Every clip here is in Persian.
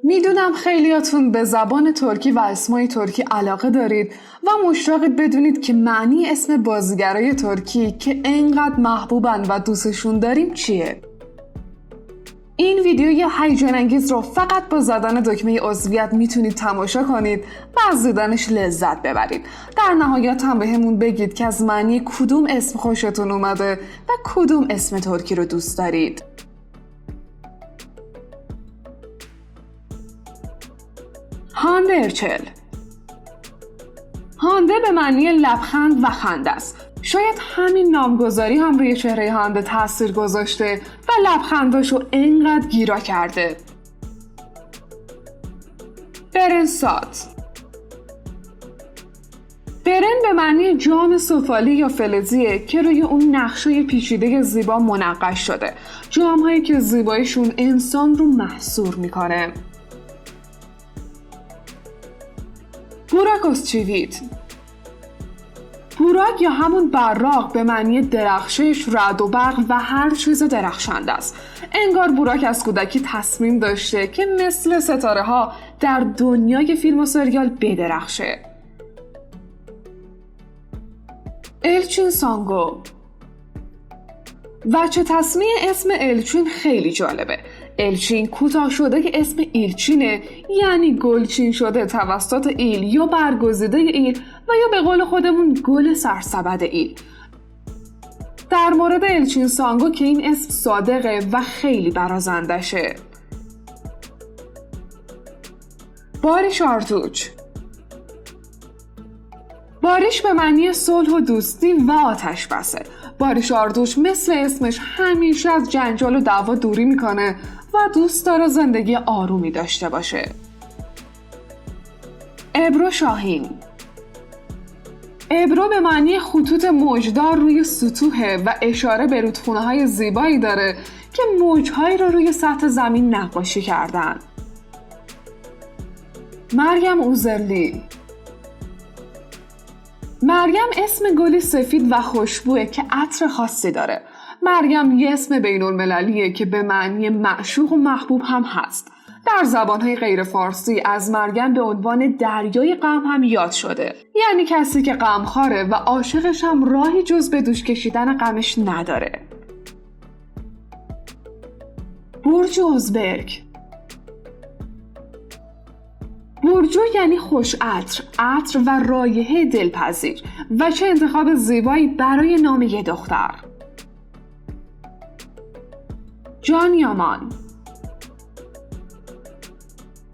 میدونم خیلیاتون به زبان ترکی و اسمای ترکی علاقه دارید و مشتاقید بدونید که معنی اسم بازیگرای ترکی که انقدر محبوبن و دوستشون داریم چیه. این ویدیوی هیجان انگیز رو فقط با زدن دکمه عضویت میتونید تماشا کنید و از دیدنش لذت ببرید. در نهایت هم بهمون بگید که از معنی کدوم اسم خوشتون اومده و کدوم اسم ترکی رو دوست دارید. هانده ارچل. هانده به معنی لبخند و خنده است. شاید همین نامگذاری هم روی چهره هانده تاثیر گذاشته و لبخنداشو انقدر گیرا کرده. برنسات. برن به معنی جام سفالی یا فلزیه که روی اون نقشای پیچیده زیبا منقش شده. جام‌هایی که زیباییشون انسان رو محصور میکنه. بوراکوسچیویت. بوراک یا همون براق به معنی درخشش، رعد و برق و هر چیز درخشنده است. انگار بوراک از کودکی تصمیم داشته که مثل ستاره ها در دنیای فیلم و سریال بدرخشه. الچین سانگو. وجه تسمیه اسم الچین خیلی جالبه. الچین کوتاه شده که اسم ایلچینه، یعنی گلچین شده توسط ایل یا برگزیده ایل و یا به قول خودمون گل سرسبد ایل. در مورد الچین سانگو که این اسم صادقه و خیلی برازندشه. باریش آرتوچ. باریش به معنی صلح و دوستی و آتش بسه. باریش آردوش مثل اسمش همیشه از جنجال و دعوا دوری میکنه و دوست داره زندگی آرومی داشته باشه. ابرو شاهین. ابرو به معنی خطوط موجدار روی سطوحه و اشاره به رودخونه‌های زیبایی داره که موجهایی رو روی سطح زمین نقاشی کردن. مریم اوزرلی. مریم اسم گلی سفید و خوشبوه که عطر خاصی داره. مریم یه اسم بین‌المللیه که به معنی معشوق و محبوب هم هست. در زبانهای غیر فارسی از مریم به عنوان دریای غم هم یاد شده. یعنی کسی که غمخواره و عاشقش هم راهی جز به دوش کشیدن غمش نداره. برج اوزبرگ. برجو یعنی خوش عطر، عطر و رایحه دلپذیر و چه انتخاب زیبایی برای نام یه دختر. جان یامان.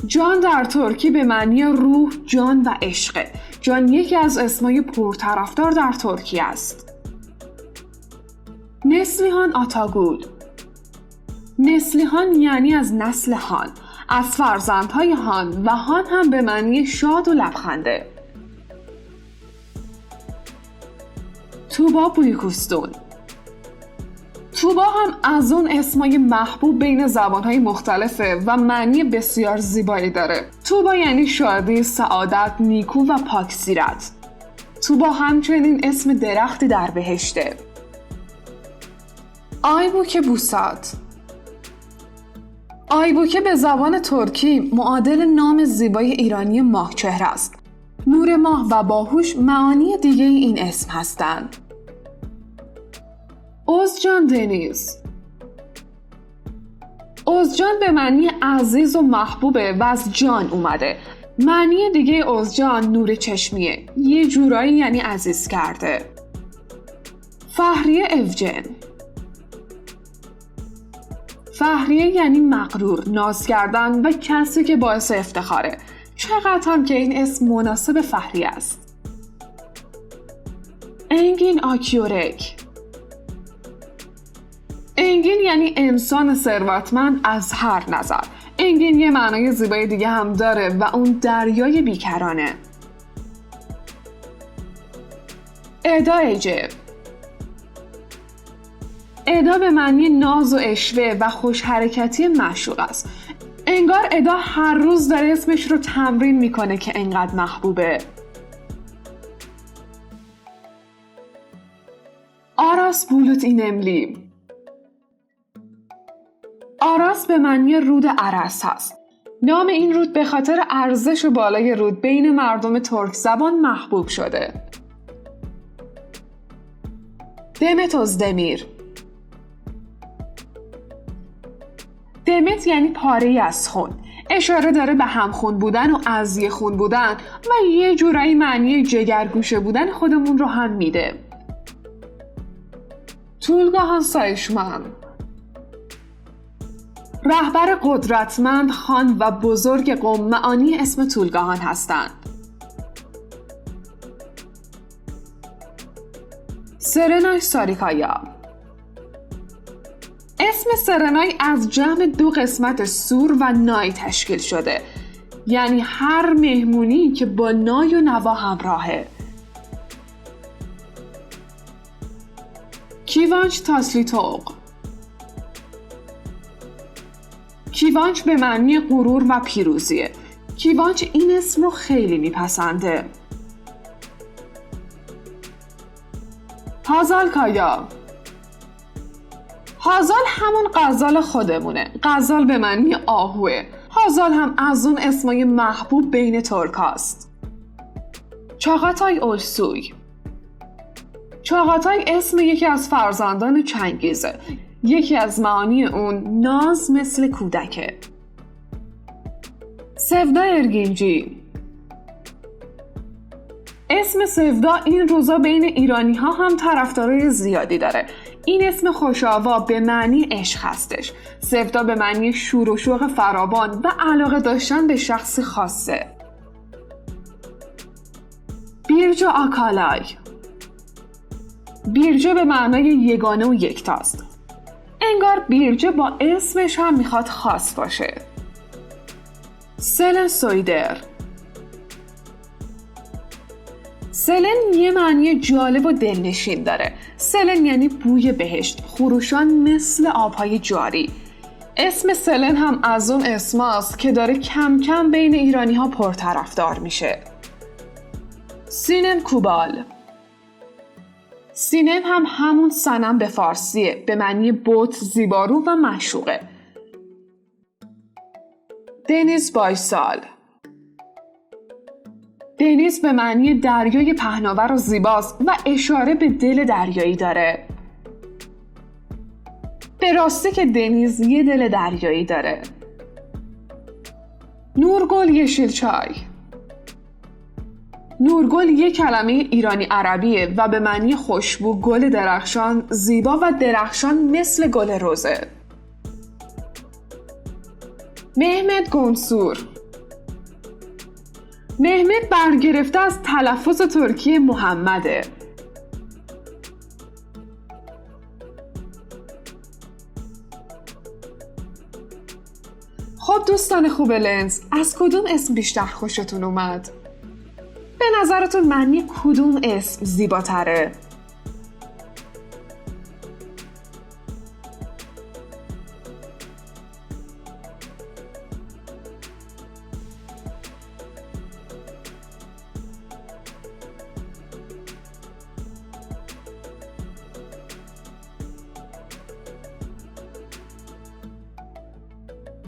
جان در ترکی به معنی روح، جان و عشقه. جان یکی از اسمای پرطرفدار در ترکیه است. نسلیهان آتاگول. نسلیهان یعنی از نسل هان، از فرزندهای هان و هان هم به معنی شاد و لبخنده. توبا بویکوستون. توبا هم از اون اسمای محبوب بین زبانهای مختلفه و معنی بسیار زیبایی داره. توبا یعنی شادی، سعادت، نیکو و پاکسیرت. توبا همچنین اسم درختی در بهشته. آیبوک بوسات. آیبوکه به زبان ترکی معادل نام زیبای ایرانی ماهچهره است. نور ماه و باهوش معانی دیگه این اسم هستند. اوزجان دنیز. اوزجان به معنی عزیز و محبوبه و از جان اومده. معنی دیگه اوزجان نور چشمیه، یه جورایی یعنی عزیز کرده. فهریه اوجن. فهریه یعنی مغرور، ناز کردن و کسی که باعث افتخاره. چقدر هم که این اسم مناسب فهریه است. انگین آکیورک. انگین یعنی انسان ثروتمند از هر نظر. انگین یه معنای زیبای دیگه هم داره و اون دریای بیکرانه. ادا اجب. ادا به معنی ناز و اشوه و خوش حرکتی معشوق است. انگار ادا هر روز داره اسمش رو تمرین میکنه که انقدر محبوبه. آراس بولوت اینملی. آراس به معنی رود ارس هست. نام این رود به خاطر ارزش بالای رود بین مردم ترک زبان محبوب شده. دمت özdemir. دمت یعنی پاره‌ای از خون. اشاره داره به همخون بودن و ازیه خون بودن و یه جورایی معنی جگرگوشه بودن خودمون رو هم میده. Tulgahan Sayışman رهبر قدرتمند، خان و بزرگ قوم معانی اسم تولگاهان هستند. سرنای ساریکایا اسم سرنای از جمع 2 قسمت سور و نای تشکیل شده، یعنی هر مهمونی که با نای و نوا همراهه. کیوانچ تاسلیتوق کیوانچ به معنی غرور و پیروزیه. کیوانچ این اسم رو خیلی میپسنده. هازالکایا هازال همون غزال خودمونه. غزال به معنی آهوه. هازال هم از اون اسمای محبوب بین ترک هاست. چاغاتای اولسوی چاغاتای اسم یکی از فرزندان چنگیزه. یکی از معانی اون ناز مثل کودکه. سفدا ارگینجی اسم سفدا این روزا بین ایرانی ها هم طرفدارای زیادی داره. این اسم خوش‌آوا به معنی عشق هستش. سفدا به معنی شور و شوق فراوان و علاقه داشتن به شخصی خاصه. بیرجا آکالای بیرجه به معنای یگانه و یکتاست. انگار بیرجه با اسمش هم میخواد خاص باشه. سلن سویدر سلن یه معنی جالب و دلنشین داره. سلن یعنی بوی بهشت، خروشان مثل آبهای جاری. اسم سلن هم از اون اسماست که داره کم کم بین ایرانی ها پرطرفدار میشه. سینم کوبال سینم هم همون صنم به فارسیه، به معنی بت، زیبارو و معشوقه. دنیز بایسال دنیز به معنی دریای پهناور و زیباست و اشاره به دل دریایی داره. به راستی که دنیز یه دل دریایی داره. نورگل یشیلچای نورگل یک کلمه ایرانی عربیه و به معنی خوشبو، گل درخشان، زیبا و درخشان مثل گل رزه. مهمت گنسور مهمت برگرفته از تلفظ ترکی محمده. خب دوستان خوب لنز، از کدوم اسم بیشتر خوشتون اومد؟ به نظرتون معنی کدوم اسم زیباتره؟